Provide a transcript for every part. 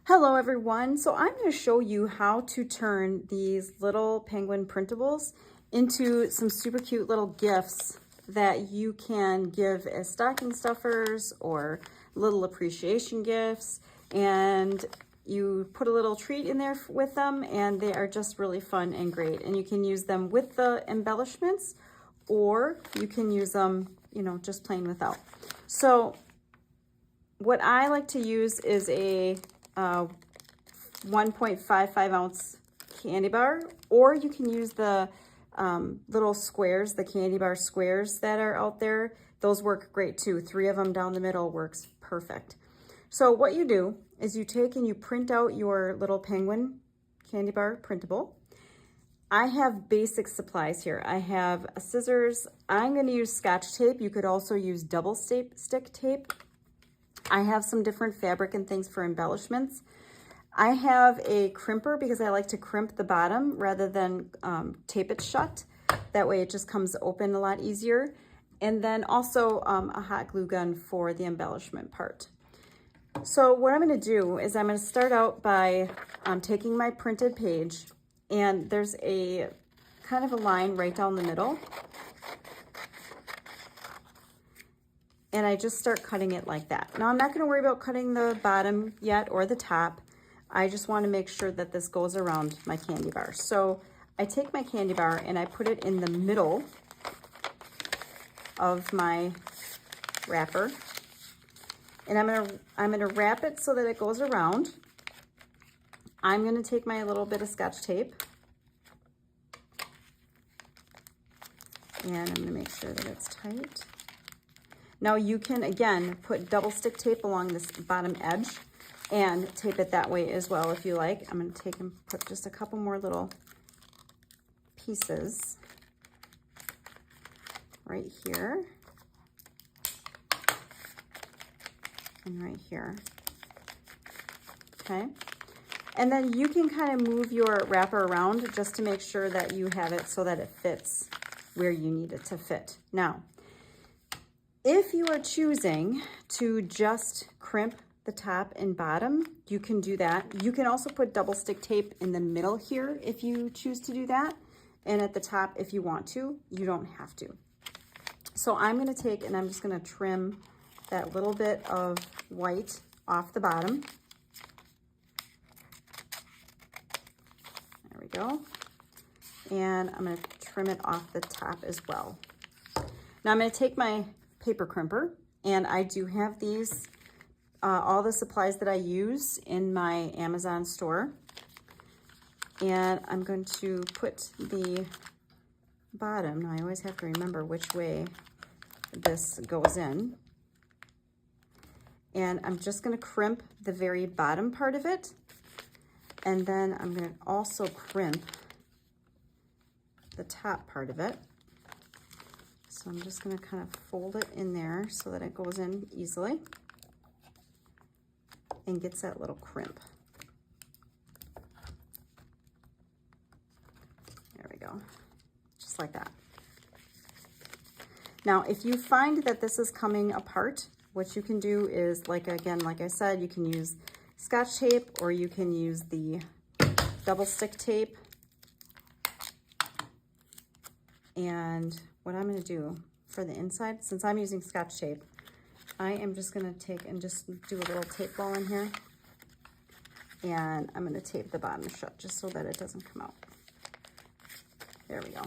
Hello everyone. So I'm going to show you how to turn these little penguin printables into some super cute little gifts that you can give as stocking stuffers or little appreciation gifts, and you put a little treat in there with them and they are just really fun and great, and you can use them with the embellishments or you can use them, just plain without. So what I like to use is a 1.55 ounce candy bar, or you can use the little squares, the candy bar squares that are out there. Those work great too. 3 of them down the middle works perfect. So what you do is you take and you print out your little penguin candy bar printable. I have basic supplies here. I have scissors. I'm going to use Scotch tape. You could also use double stick tape. I have some different fabric and things for embellishments. I have a crimper because I like to crimp the bottom rather than tape it shut. That way it just comes open a lot easier. And then also a hot glue gun for the embellishment part. So what I'm going to do is I'm going to start out by taking my printed page, and there's a kind of a line right down the middle. And I just start cutting it like that. Now I'm not going to worry about cutting the bottom yet or the top. I just want to make sure that this goes around my candy bar. So I take my candy bar and I put it in the middle of my wrapper. And I'm gonna wrap it so that it goes around. I'm gonna take my little bit of Scotch tape and I'm gonna make sure that it's tight. Now you can, again, put double stick tape along this bottom edge and tape it that way as well if you like. I'm going to take and put just a couple more little pieces right here and right here. Okay. And then you can kind of move your wrapper around just to make sure that you have it so that it fits where you need it to fit. Now, if you are choosing to just crimp the top and bottom, you can do that. You can also put double stick tape in the middle here if you choose to do that. And at the top, if you want to, you don't have to. So I'm going to take and I'm just going to trim that little bit of white off the bottom. There we go. And I'm going to trim it off the top as well. Now I'm going to take my paper crimper, and I do have these, all the supplies that I use in my Amazon store. And I'm going to put the bottom, now I always have to remember which way this goes in. And I'm just going to crimp the very bottom part of it. And then I'm going to also crimp the top part of it. So I'm just going to kind of fold it in there so that it goes in easily and gets that little crimp. There we go, just like that. Now, if you find that this is coming apart, what you can do is, like I said, you can use Scotch tape or you can use the double stick tape. And what I'm going to do for the inside, since I'm using Scotch tape, I am just going to take and just do a little tape ball in here. And I'm going to tape the bottom shut just so that it doesn't come out. There we go.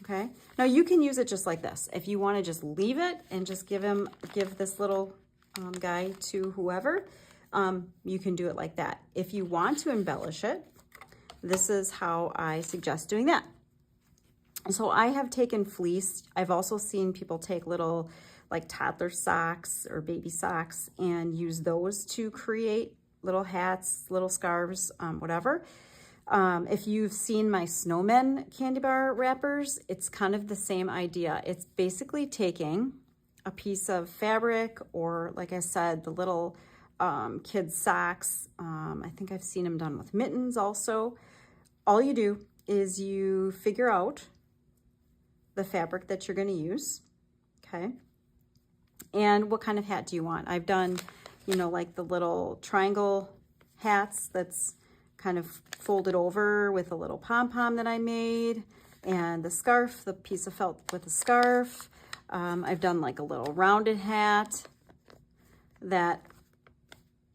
Okay. Now you can use it just like this. If you want to just leave it and just give this little guy to whoever, you can do it like that. If you want to embellish it, this is how I suggest doing that. So I have taken fleece. I've also seen people take little like toddler socks or baby socks and use those to create little hats, little scarves, whatever. If you've seen my snowmen candy bar wrappers, it's kind of the same idea. It's basically taking a piece of fabric or, like I said, the little kids socks. I think I've seen them done with mittens also. All you do is you figure out the fabric that you're going to use, okay? And what kind of hat do you want? I've done you know, like the little triangle hats that's kind of folded over with a little pom-pom that I made, and the scarf, the piece of felt with the scarf. I've done like a little rounded hat that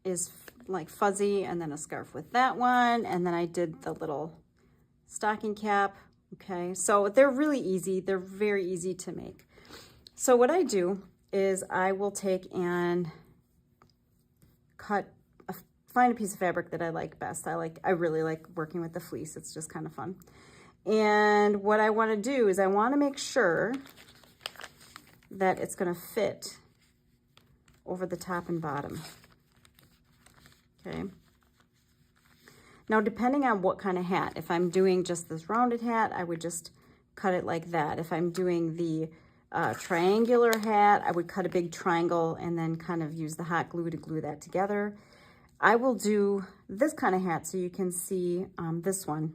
is like fuzzy, and then a scarf with that one, and then I did the little stocking cap. Okay, so they're really easy. They're very easy to make. So what I do is I will take and find a piece of fabric that I like best. I really like working with the fleece. It's just kind of fun. And what I want to do is I want to make sure that it's going to fit over the top and bottom. Okay. Now, depending on what kind of hat, if I'm doing just this rounded hat, I would just cut it like that. If I'm doing the triangular hat, I would cut a big triangle and then kind of use the hot glue to glue that together. I will do this kind of hat so you can see this one.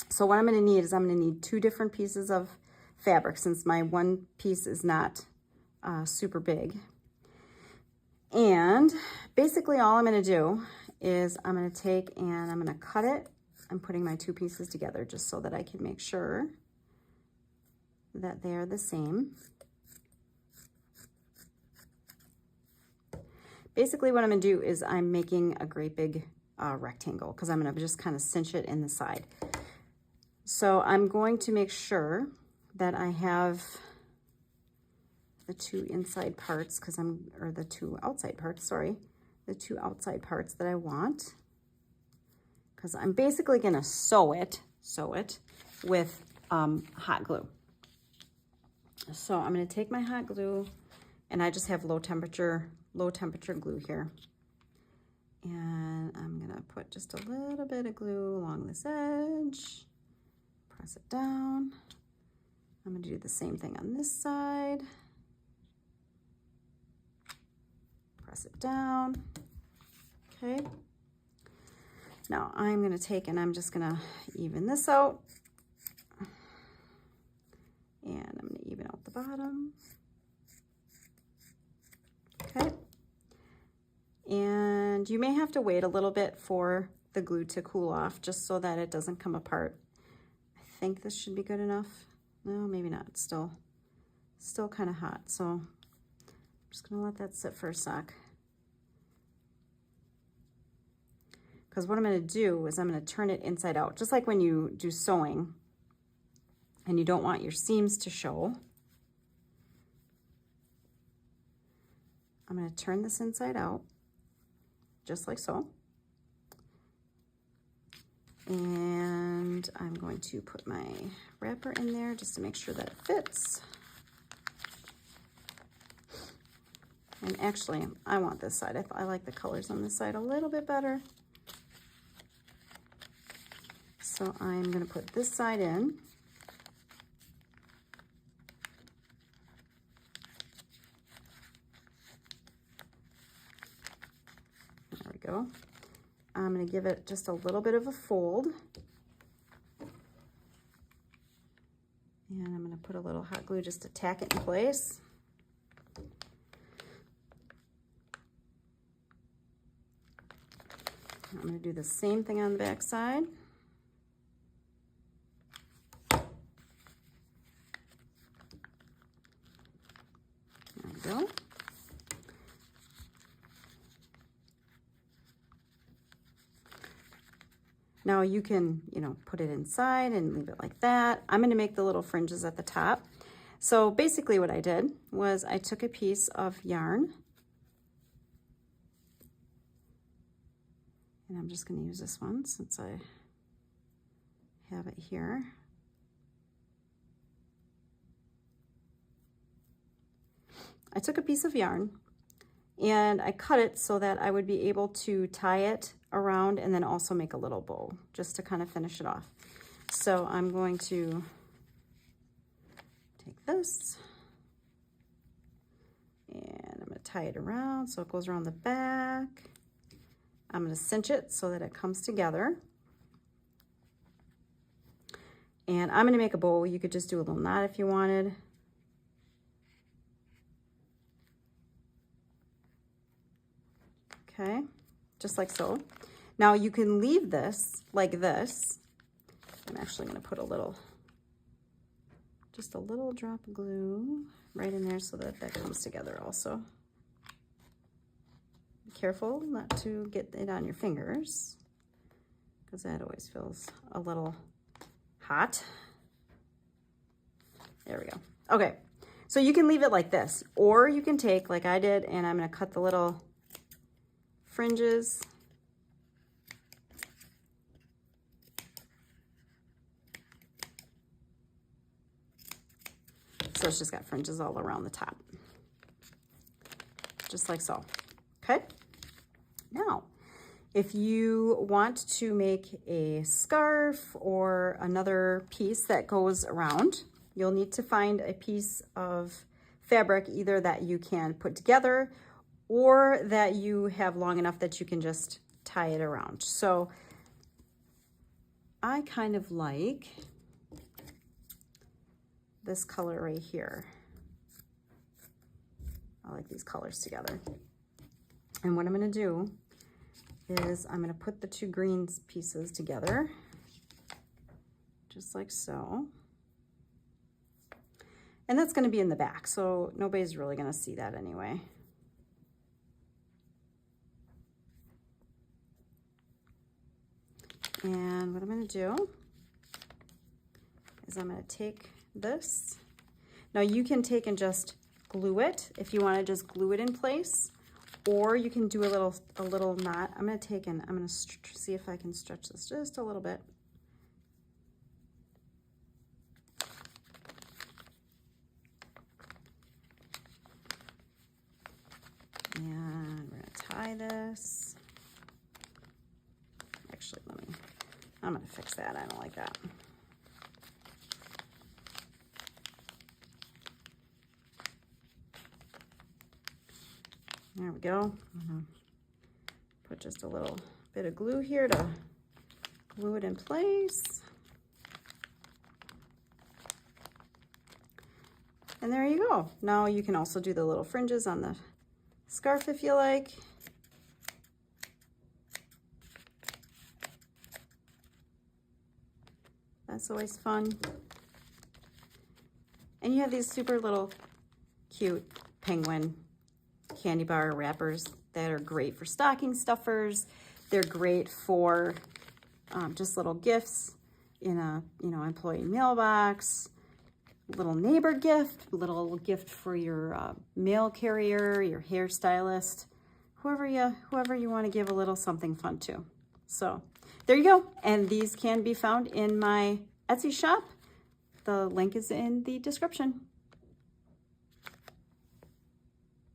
So what I'm going to need is I'm going to need 2 different pieces of fabric, since my one piece is not super big. And basically all I'm going to do is I'm going to take and I'm going to cut it. I'm putting my 2 pieces together just so that I can make sure that they are the same. Basically what I'm going to do is I'm making a great big rectangle, because I'm going to just kind of cinch it in the side. So I'm going to make sure that I have the 2 inside parts, or the 2 outside parts, sorry, the 2 outside parts that I want, because I'm basically going to sew it with hot glue. So I'm going to take my hot glue, and I just have low temperature glue here. And I'm going to put just a little bit of glue along this edge, press it down. I'm going to do the same thing on this side. Press it down. Okay. Now I'm going to take and I'm just going to even this out. And I'm going to even out the bottom. Okay. And you may have to wait a little bit for the glue to cool off, just so that it doesn't come apart. I think this should be good enough. No, maybe not. It's still kind of hot. So I'm just going to let that sit for a sec. Because what I'm going to do is I'm going to turn it inside out, just like when you do sewing and you don't want your seams to show. I'm going to turn this inside out, just like so. And I'm going to put my wrapper in there just to make sure that it fits. And actually, I want this side. I like the colors on this side a little bit better. So I'm going to put this side in. There we go. I'm going to give it just a little bit of a fold. And I'm going to put a little hot glue just to tack it in place. I'm going to do the same thing on the back side. There we go. Now you can, put it inside and leave it like that. I'm going to make the little fringes at the top. So basically what I did was I took a piece of yarn, and I'm just going to use this one since I have it here. I took a piece of yarn and I cut it so that I would be able to tie it around and then also make a little bow just to kind of finish it off. So I'm going to take this and I'm going to tie it around so it goes around the back. I'm going to cinch it so that it comes together. And I'm going to make a bow. You could just do a little knot if you wanted. just like so. Now you can leave this like this. I'm actually going to put just a little drop of glue right in there so that that comes together also. Be careful not to get it on your fingers, because that always feels a little hot. There we go. Okay, so you can leave it like this, or you can take, like I did, and I'm going to cut the little fringes. So it's just got fringes all around the top, just like so. Okay, now if you want to make a scarf or another piece that goes around, you'll need to find a piece of fabric either that you can put together or that you have long enough that you can just tie it around. So I kind of like this color right here. I like these colors together. And what I'm going to do is I'm going to put the two green pieces together, just like so. And that's going to be in the back, so nobody's really going to see that anyway. And what I'm going to do is I'm going to take this. Now you can take and just glue it if you want to just glue it in place, or you can do a little knot. I'm going to take and I'm going to see if I can stretch this just a little bit. And we're going to tie this. Actually, I'm going to fix that. I don't like that. There we go. Put just a little bit of glue here to glue it in place. And there you go. Now you can also do the little fringes on the scarf if you like. That's always fun. And you have these super little cute penguin candy bar wrappers that are great for stocking stuffers. They're great for just little gifts in a employee mailbox, little neighbor gift, little gift for your mail carrier, your hairstylist, whoever you want to give a little something fun to. So there you go. And these can be found in my Etsy shop. The link is in the description.